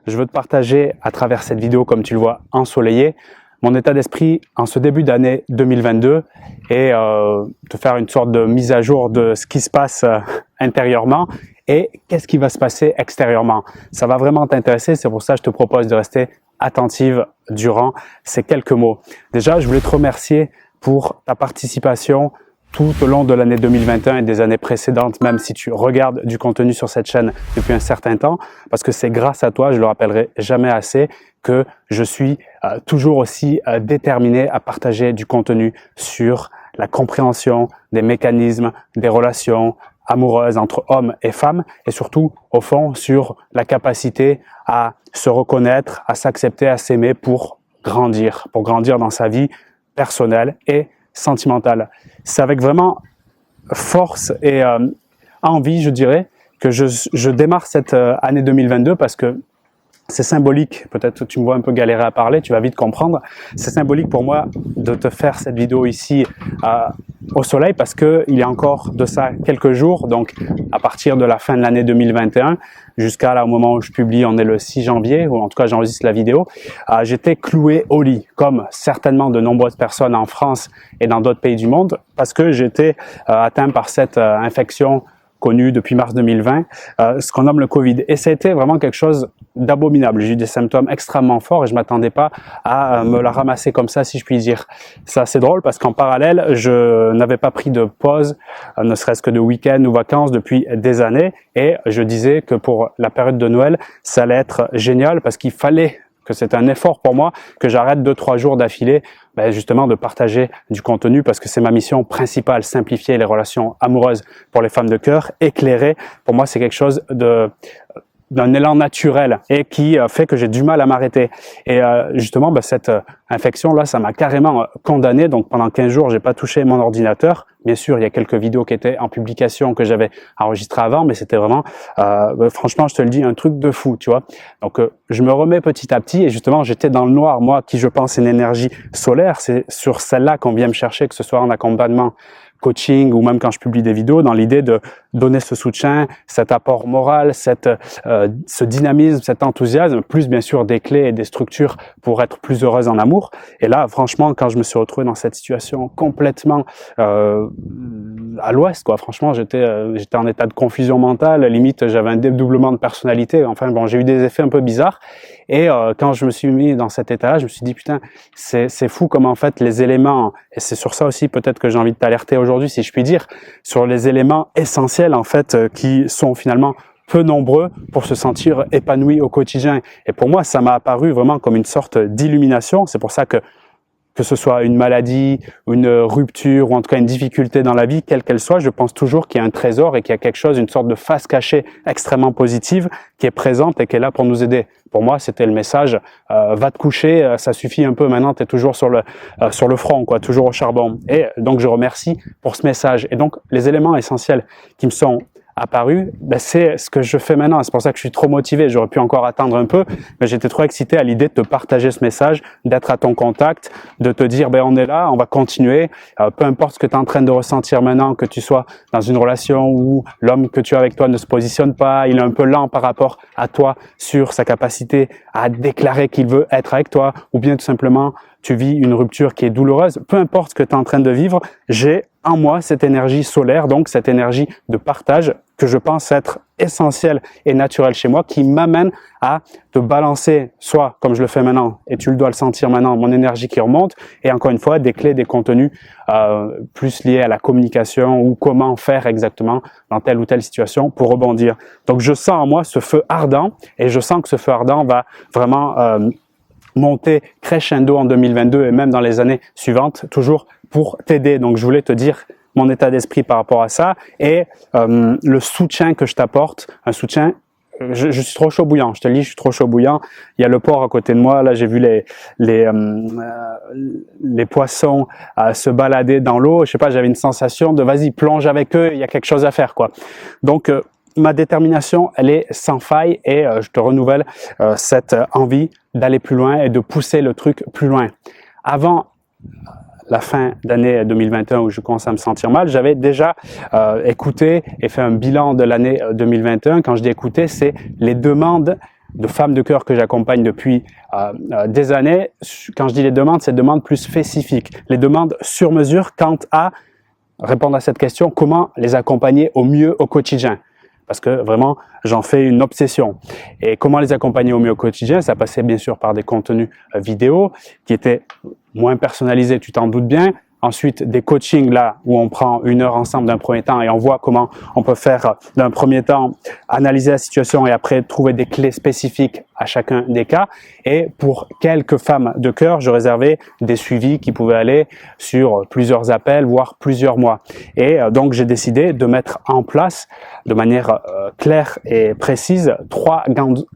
je veux te partager à travers cette vidéo, comme tu le vois, ensoleillée, mon état d'esprit en ce début d'année 2022 et te faire une sorte de mise à jour de ce qui se passe intérieurement et qu'est-ce qui va se passer extérieurement. Ça va vraiment t'intéresser, c'est pour ça que je te propose de rester attentive durant ces quelques mots. Déjà, je voulais te remercier pour ta participation tout au long de l'année 2021 et des années précédentes, même si tu regardes du contenu sur cette chaîne depuis un certain temps, parce que c'est grâce à toi, je le rappellerai jamais assez, que je suis toujours aussi déterminé à partager du contenu sur la compréhension des mécanismes, des relations amoureuses entre hommes et femmes, et surtout, au fond, sur la capacité à se reconnaître, à s'accepter, à s'aimer pour grandir dans sa vie personnelle et sentimentale. C'est avec vraiment force et envie, je dirais, que je démarre cette année 2022 parce que c'est symbolique, peut-être tu me vois un peu galérer à parler, tu vas vite comprendre. C'est symbolique pour moi de te faire cette vidéo ici au soleil parce que il y a encore de ça quelques jours, donc à partir de la fin de l'année 2021 jusqu'à là au moment où je publie, on est le 6 janvier, ou en tout cas j'enregistre la vidéo, j'étais cloué au lit, comme certainement de nombreuses personnes en France et dans d'autres pays du monde, parce que j'étais atteint par cette infection connu depuis mars 2020, ce qu'on nomme le Covid. Et ça a été vraiment quelque chose d'abominable. J'ai eu des symptômes extrêmement forts et je m'attendais pas à me la ramasser comme ça, si je puis dire. C'est assez drôle parce qu'en parallèle, je n'avais pas pris de pause, ne serait-ce que de week-end ou vacances depuis des années. Et je disais que pour la période de Noël, ça allait être génial parce qu'il fallait que c'est un effort pour moi, que j'arrête 2-3 jours d'affilée, justement de partager du contenu parce que c'est ma mission principale, simplifier les relations amoureuses pour les femmes de cœur, éclairer. Pour moi, c'est quelque chose d'un élan naturel et qui fait que j'ai du mal à m'arrêter. Et justement, cette infection-là, ça m'a carrément condamné. Donc pendant 15 jours, j'ai pas touché mon ordinateur. Bien sûr, il y a quelques vidéos qui étaient en publication que j'avais enregistrées avant, mais c'était vraiment, franchement, je te le dis, un truc de fou, tu vois. Donc je me remets petit à petit et justement, j'étais dans le noir. Moi, qui je pense une énergie solaire, c'est sur celle-là qu'on vient me chercher, que ce soit en accompagnement, coaching ou même quand je publie des vidéos, dans l'idée de donner ce soutien, cet apport moral, ce dynamisme, cet enthousiasme, plus bien sûr des clés et des structures pour être plus heureuse en amour. Et là, franchement, quand je me suis retrouvé dans cette situation complètement à l'ouest, quoi, franchement, j'étais en état de confusion mentale, limite j'avais un dédoublement de personnalité. Enfin bon, j'ai eu des effets un peu bizarres. Et quand je me suis mis dans cet état-là, je me suis dit putain, c'est fou comme en fait les éléments, et c'est sur ça aussi peut-être que j'ai envie de t'alerter aujourd'hui, si je puis dire, sur les éléments essentiels en fait qui sont finalement peu nombreux pour se sentir épanoui au quotidien. Et pour moi, ça m'a apparu vraiment comme une sorte d'illumination. C'est pour ça que ce soit une maladie, une rupture ou en tout cas une difficulté dans la vie, quelle qu'elle soit, je pense toujours qu'il y a un trésor et qu'il y a quelque chose, une sorte de face cachée extrêmement positive qui est présente et qui est là pour nous aider. Pour moi, c'était le message, va te coucher, ça suffit un peu, maintenant tu es toujours sur le front, quoi, toujours au charbon. Et donc je remercie pour ce message. Et donc les éléments essentiels qui me sont apparu, c'est ce que je fais maintenant. C'est pour ça que je suis trop motivé. J'aurais pu encore attendre un peu, mais j'étais trop excité à l'idée de te partager ce message, d'être à ton contact, de te dire, on est là, on va continuer. Peu importe ce que tu es en train de ressentir maintenant, que tu sois dans une relation où l'homme que tu as avec toi ne se positionne pas, il est un peu lent par rapport à toi sur sa capacité à déclarer qu'il veut être avec toi, ou bien tout simplement, tu vis une rupture qui est douloureuse. Peu importe ce que tu es en train de vivre, j'ai en moi cette énergie solaire, donc cette énergie de partage que je pense être essentielle et naturelle chez moi, qui m'amène à te balancer, soit comme je le fais maintenant, et tu le dois le sentir maintenant, mon énergie qui remonte, et encore une fois, des clés, des contenus plus liés à la communication ou comment faire exactement dans telle ou telle situation pour rebondir. Donc je sens en moi ce feu ardent, et je sens que ce feu ardent va vraiment monter crescendo en 2022 et même dans les années suivantes, toujours pour t'aider. Donc je voulais te dire mon état d'esprit par rapport à ça et le soutien que je t'apporte, un soutien. Je suis trop chaud bouillant, je te le dis, je suis trop chaud bouillant. Il y a le port à côté de moi, là j'ai vu les poissons se balader dans l'eau. Je sais pas, j'avais une sensation de vas-y, plonge avec eux, il y a quelque chose à faire, quoi. Donc ma détermination, elle est sans faille et je te renouvelle cette envie d'aller plus loin et de pousser le truc plus loin. Avant la fin d'année 2021 où je commence à me sentir mal, j'avais déjà écouté et fait un bilan de l'année 2021. Quand je dis écouter, c'est les demandes de femmes de cœur que j'accompagne depuis des années. Quand je dis les demandes, c'est des demandes plus spécifiques, les demandes sur mesure quant à répondre à cette question, comment les accompagner au mieux au quotidien. Parce que vraiment, j'en fais une obsession. Et comment les accompagner au mieux au quotidien, ça passait bien sûr par des contenus vidéo qui étaient moins personnalisés, tu t'en doutes bien. Ensuite, des coachings là où on prend 1 heure ensemble d'un premier temps et on voit comment on peut faire d'un premier temps analyser la situation et après trouver des clés spécifiques à chacun des cas. Et pour quelques femmes de cœur, je réservais des suivis qui pouvaient aller sur plusieurs appels, voire plusieurs mois. Et donc, j'ai décidé de mettre en place de manière claire et précise 3 grandes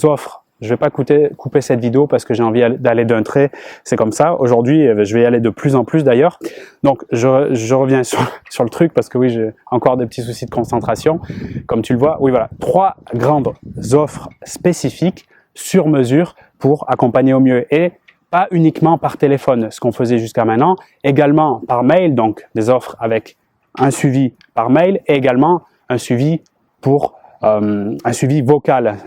offres. Je vais pas couper cette vidéo parce que j'ai envie d'aller d'un trait. C'est comme ça. Aujourd'hui, je vais y aller de plus en plus d'ailleurs. Donc, je reviens sur le truc parce que oui, j'ai encore des petits soucis de concentration. Comme tu le vois, oui voilà, 3 grandes offres spécifiques sur mesure pour accompagner au mieux et pas uniquement par téléphone, ce qu'on faisait jusqu'à maintenant, également par mail, donc des offres avec un suivi par mail et également un suivi pour un suivi vocal,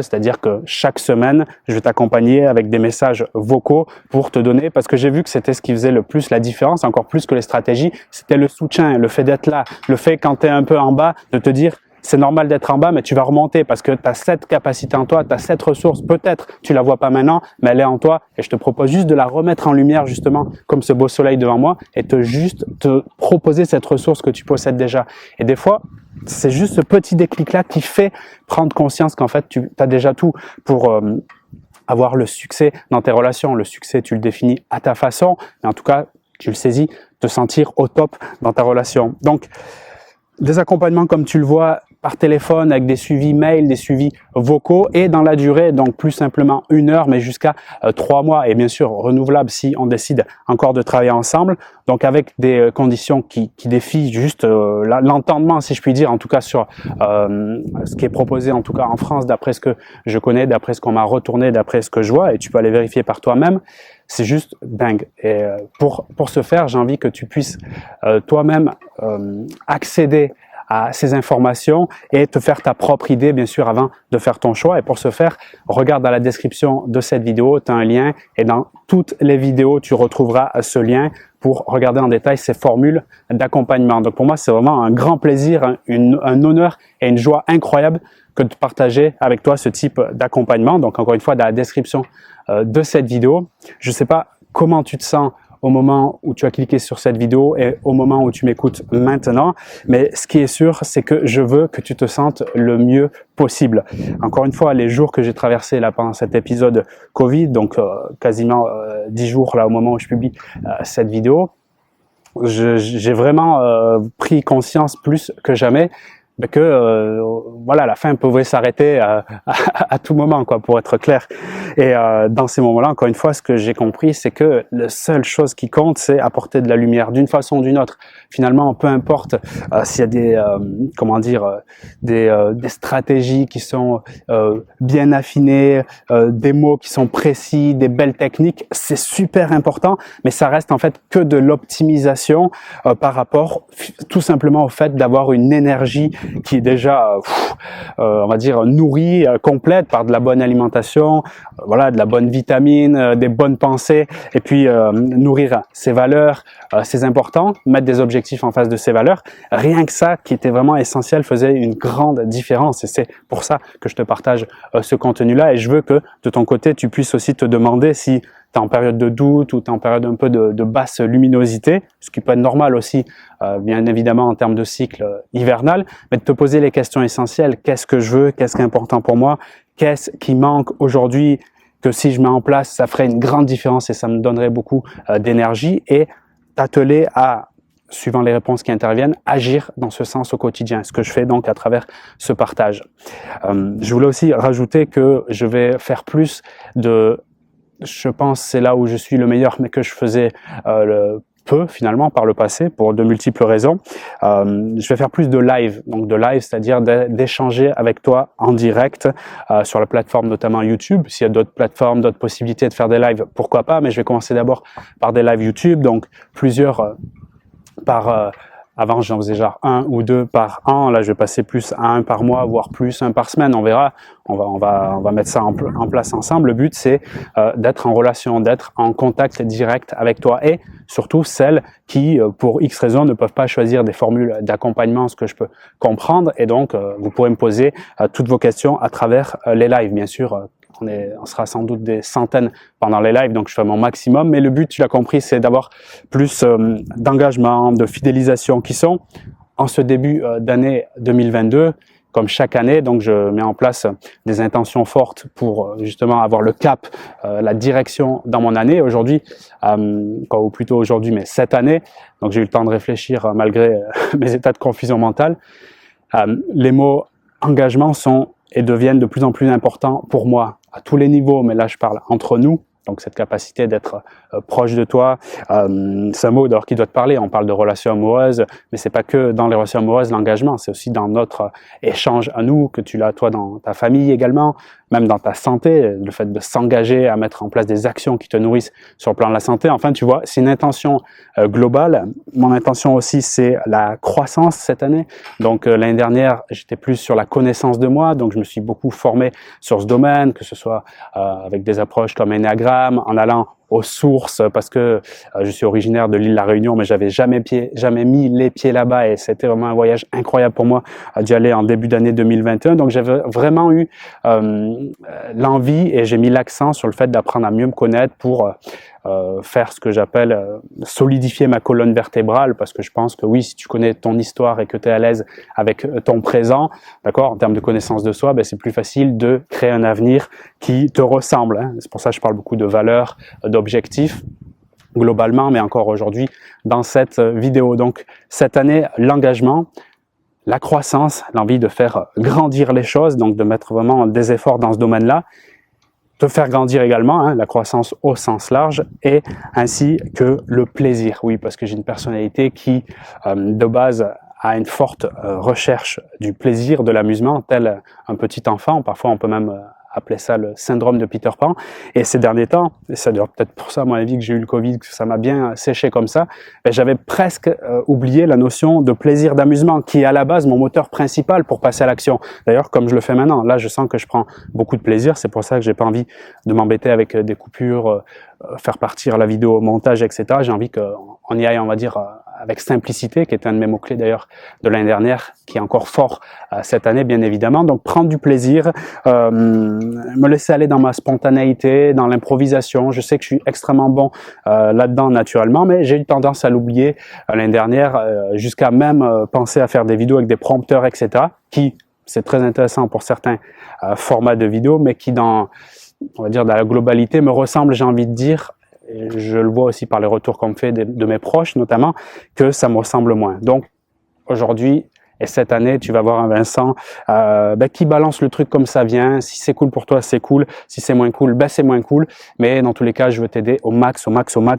c'est-à-dire que chaque semaine, je vais t'accompagner avec des messages vocaux pour te donner, parce que j'ai vu que c'était ce qui faisait le plus la différence, encore plus que les stratégies, c'était le soutien, le fait d'être là, le fait quand tu es un peu en bas, de te dire c'est normal d'être en bas, mais tu vas remonter parce que tu as cette capacité en toi, tu as cette ressource, peut-être tu la vois pas maintenant, mais elle est en toi et je te propose juste de la remettre en lumière justement comme ce beau soleil devant moi et te proposer cette ressource que tu possèdes déjà. Et des fois, c'est juste ce petit déclic-là qui fait prendre conscience qu'en fait, tu as déjà tout pour avoir le succès dans tes relations. Le succès, tu le définis à ta façon, mais en tout cas, tu le saisis, te sentir au top dans ta relation. Donc, des accompagnements comme tu le vois par téléphone avec des suivis mail, des suivis vocaux et dans la durée, donc plus simplement 1 heure mais jusqu'à 3 mois et bien sûr renouvelable si on décide encore de travailler ensemble. Donc avec des conditions qui défient juste l'entendement si je puis dire, en tout cas sur ce qui est proposé en tout cas en France d'après ce que je connais, d'après ce qu'on m'a retourné, d'après ce que je vois et tu peux aller vérifier par toi-même. C'est juste dingue. Et pour ce faire, j'ai envie que tu puisses toi-même accéder à ces informations et te faire ta propre idée, bien sûr, avant de faire ton choix. Et pour ce faire, regarde dans la description de cette vidéo, tu as un lien et dans toutes les vidéos, tu retrouveras ce lien pour regarder en détail ces formules d'accompagnement. Donc pour moi, c'est vraiment un grand plaisir, un honneur et une joie incroyable que de partager avec toi ce type d'accompagnement. Donc encore une fois, dans la description de cette vidéo, je ne sais pas comment tu te sens au moment où tu as cliqué sur cette vidéo et au moment où tu m'écoutes maintenant. Mais ce qui est sûr, c'est que je veux que tu te sentes le mieux possible. Encore une fois, les jours que j'ai traversés là pendant cet épisode Covid, donc quasiment 10 jours là au moment où je publie cette vidéo, j'ai vraiment pris conscience plus que jamais que voilà, la fin pouvait s'arrêter à tout moment, quoi, pour être clair. Et dans ces moments-là, encore une fois, ce que j'ai compris, c'est que la seule chose qui compte, c'est apporter de la lumière d'une façon ou d'une autre. Finalement, peu importe s'il y a des comment dire des stratégies qui sont bien affinées, des mots qui sont précis, des belles techniques, c'est super important, mais ça reste en fait que de l'optimisation par rapport tout simplement au fait d'avoir une énergie qui est déjà, on va dire, nourrie, complète par de la bonne alimentation, voilà, de la bonne vitamine, des bonnes pensées, et puis nourrir ses valeurs, c'est important, mettre des objectifs en face de ses valeurs. Rien que ça, qui était vraiment essentiel, faisait une grande différence, et c'est pour ça que je te partage ce contenu-là, et je veux que de ton côté, tu puisses aussi te demander si tu es en période de doute ou tu es en période un peu de basse luminosité, ce qui peut être normal aussi, bien évidemment en termes de cycle hivernal, mais de te poser les questions essentielles. Qu'est-ce que je veux? Qu'est-ce qui est important pour moi? Qu'est-ce qui manque aujourd'hui que si je mets en place, ça ferait une grande différence et ça me donnerait beaucoup d'énergie, et t'atteler à, suivant les réponses qui interviennent, agir dans ce sens au quotidien, ce que je fais donc à travers ce partage. Je voulais aussi rajouter que je vais faire plus je pense c'est là où je suis le meilleur, mais que je faisais peu finalement par le passé pour de multiples raisons. Je vais faire plus de live, donc de live, c'est-à-dire d'échanger avec toi en direct sur la plateforme notamment YouTube. S'il y a d'autres plateformes, d'autres possibilités de faire des lives, pourquoi pas, mais je vais commencer d'abord par des lives YouTube, donc plusieurs par Avant, j'en faisais genre 1 ou 2 par an. Là, je vais passer plus à 1 par mois, voire plus 1 par semaine. On verra. On va mettre ça en place ensemble. Le but, c'est d'être en relation, d'être en contact direct avec toi et surtout celles qui, pour X raisons, ne peuvent pas choisir des formules d'accompagnement, ce que je peux comprendre. Et donc, vous pourrez me poser toutes vos questions à travers les lives, bien sûr. On sera sans doute des centaines pendant les lives, donc je fais mon maximum. Mais le but, tu l'as compris, c'est d'avoir plus d'engagement, de fidélisation qui sont, en ce début d'année 2022, comme chaque année, donc je mets en place des intentions fortes pour justement avoir le cap, la direction dans mon année. Aujourd'hui, ou plutôt aujourd'hui, mais cette année, donc j'ai eu le temps de réfléchir malgré mes états de confusion mentale. Les mots engagement sont et deviennent de plus en plus importants pour moi à tous les niveaux, mais là je parle entre nous. Donc cette capacité d'être proche de toi, c'est un mot d'ailleurs qui doit te parler. On parle de relations amoureuses, mais c'est pas que dans les relations amoureuses l'engagement, c'est aussi dans notre échange à nous, que tu l'as toi dans ta famille également, même dans ta santé, le fait de s'engager à mettre en place des actions qui te nourrissent sur le plan de la santé. Enfin, tu vois, c'est une intention globale. Mon intention aussi, c'est la croissance cette année. Donc l'année dernière, j'étais plus sur la connaissance de moi, donc je me suis beaucoup formé sur ce domaine, que ce soit avec des approches comme Enneagramme, en allant aux sources, parce que je suis originaire de l'île La Réunion, mais j'avais jamais mis les pieds là-bas et c'était vraiment un voyage incroyable pour moi d'y aller en début d'année 2021. Donc j'avais vraiment eu l'envie et j'ai mis l'accent sur le fait d'apprendre à mieux me connaître pour faire ce que j'appelle solidifier ma colonne vertébrale, parce que je pense que oui, si tu connais ton histoire et que tu es à l'aise avec ton présent, d'accord, en termes de connaissance de soi, ben, c'est plus facile de créer un avenir qui te ressemble, hein. C'est pour ça que je parle beaucoup de valeurs, d'objectifs globalement, mais encore aujourd'hui dans cette vidéo. Donc cette année, l'engagement, la croissance, l'envie de faire grandir les choses, donc de mettre vraiment des efforts dans ce domaine-là, de faire grandir également, hein, la croissance au sens large, et ainsi que le plaisir. Oui, parce que j'ai une personnalité qui, de base, a une forte recherche du plaisir, de l'amusement, tel un petit enfant. Parfois, on peut même appeler ça le syndrome de Peter Pan. Et ces derniers temps, et ça doit peut-être pour ça, à mon avis, que j'ai eu le Covid, que ça m'a bien séché comme ça, j'avais presque oublié la notion de plaisir, d'amusement, qui est à la base mon moteur principal pour passer à l'action. D'ailleurs, comme je le fais maintenant, là, je sens que je prends beaucoup de plaisir. C'est pour ça que j'ai pas envie de m'embêter avec des coupures, faire partir la vidéo au montage, etc. J'ai envie qu'on y aille, on va dire, avec simplicité, qui est un de mes mots-clés d'ailleurs de l'année dernière, qui est encore fort cette année, bien évidemment. Donc, prendre du plaisir, me laisser aller dans ma spontanéité, dans l'improvisation. Je sais que je suis extrêmement bon là-dedans naturellement, mais j'ai eu tendance à l'oublier l'année dernière, jusqu'à même penser à faire des vidéos avec des prompteurs, etc., qui, c'est très intéressant pour certains formats de vidéos, mais qui on va dire, dans la globalité, me ressemble, j'ai envie de dire, et je le vois aussi par les retours qu'on me fait de mes proches notamment, que ça me ressemble moins. Donc, aujourd'hui et cette année, tu vas voir un Vincent qui balance le truc comme ça vient. Si c'est cool pour toi, c'est cool. Si c'est moins cool, c'est moins cool. Mais dans tous les cas, je veux t'aider au max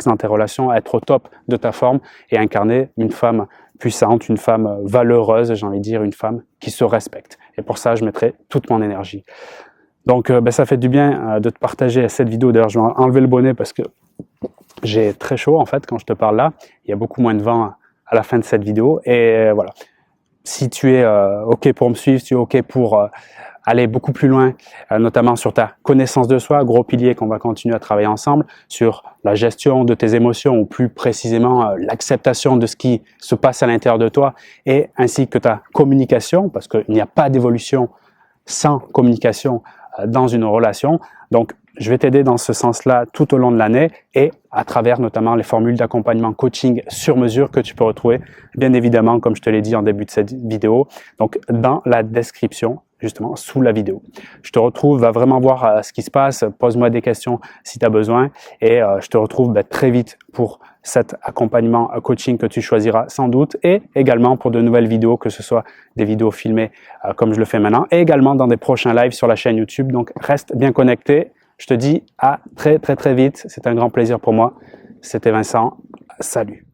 dans tes relations, à être au top de ta forme et incarner une femme puissante, une femme valeureuse, j'ai envie de dire, une femme qui se respecte. Et pour ça, je mettrai toute mon énergie. Donc, ça fait du bien de te partager cette vidéo. D'ailleurs, je vais enlever le bonnet parce que j'ai très chaud, en fait, quand je te parle là. Il y a beaucoup moins de vent à la fin de cette vidéo. Et voilà. Si tu es OK pour me suivre, si tu es OK pour aller beaucoup plus loin, notamment sur ta connaissance de soi, gros pilier qu'on va continuer à travailler ensemble, sur la gestion de tes émotions, ou plus précisément l'acceptation de ce qui se passe à l'intérieur de toi, et ainsi que ta communication, parce qu'il n'y a pas d'évolution sans communication dans une relation. Donc, je vais t'aider dans ce sens-là tout au long de l'année et à travers notamment les formules d'accompagnement coaching sur mesure que tu peux retrouver, bien évidemment, comme je te l'ai dit en début de cette vidéo, donc dans la description, justement, sous la vidéo. Je te retrouve, va vraiment voir ce qui se passe, pose-moi des questions si tu as besoin et je te retrouve très vite pour cet accompagnement coaching que tu choisiras sans doute et également pour de nouvelles vidéos, que ce soit des vidéos filmées comme je le fais maintenant et également dans des prochains lives sur la chaîne YouTube. Donc, reste bien connecté. Je te dis à très vite. C'est un grand plaisir pour moi. C'était Vincent. Salut.